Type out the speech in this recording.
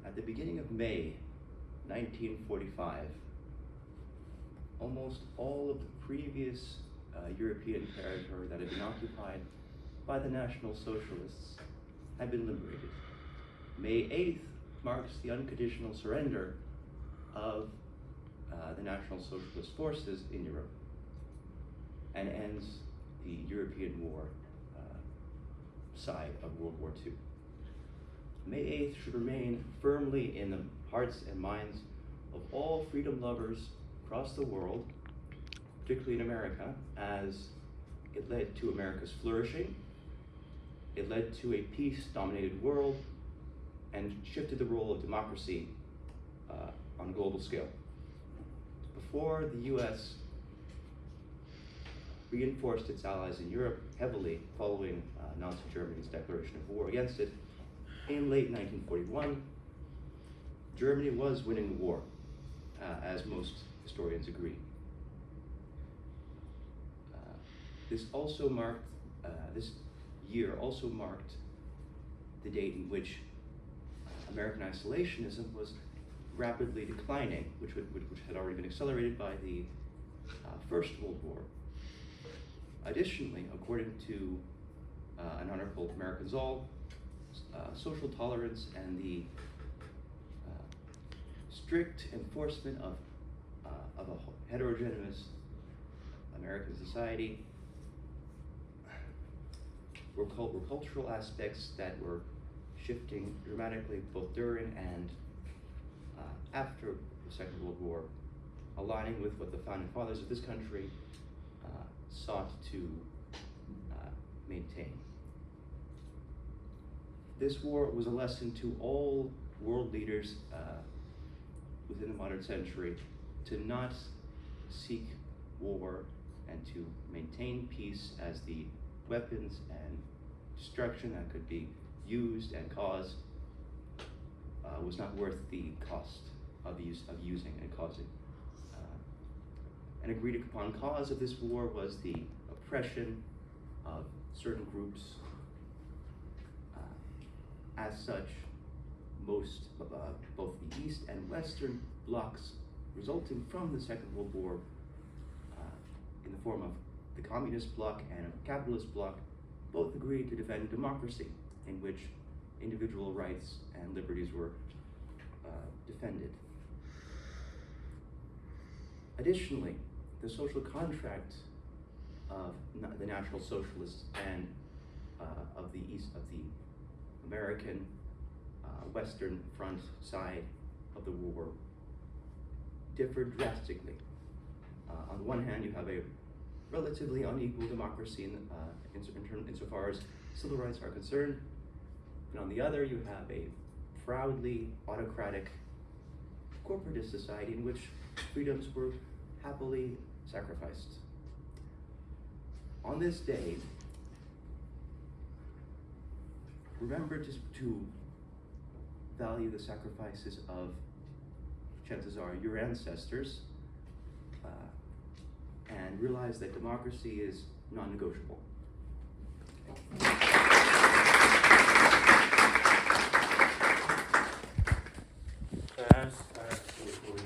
At the beginning of May 1945, almost all of the previous European territory that had been occupied by the National Socialists had been liberated. May 8th marks the unconditional surrender of the National Socialist forces in Europe and ends the European war side of World War II. May 8th should remain firmly in the hearts and minds of all freedom lovers across the world, particularly in America, as it led to America's flourishing, it led to a peace-dominated world, and shifted the role of democracy on a global scale. Before the US reinforced its allies in Europe heavily following Nazi Germany's declaration of war against it, in late 1941, Germany was winning the war, as most historians agree. This year also marked the date in which American isolationism was rapidly declining, which had already been accelerated by the First World War. Additionally, according to an article from Americans All, social tolerance and the strict enforcement of a heterogeneous American society were cultural aspects that were shifting dramatically both during and after the Second World War, aligning with what the founding fathers of this country sought to maintain. This war was a lesson to all world leaders within the modern century to not seek war and to maintain peace as the weapons and destruction that could be used and caused was not worth the cost of using and causing. An agreed upon cause of this war was the oppression of certain groups. As such, both the East and Western blocs resulting from the Second World War, in the form of the Communist bloc and a Capitalist bloc, both agreed to defend democracy, in which individual rights and liberties were defended. Additionally, the social contract of the National Socialists and of the American Western Front side of the war differed drastically. On the one hand, you have a relatively unequal democracy insofar as civil rights are concerned, and on the other, you have a proudly autocratic corporatist society in which freedoms were happily sacrificed. On this day, remember to value the sacrifices of, chances are, your ancestors, and realize that democracy is non-negotiable. Okay.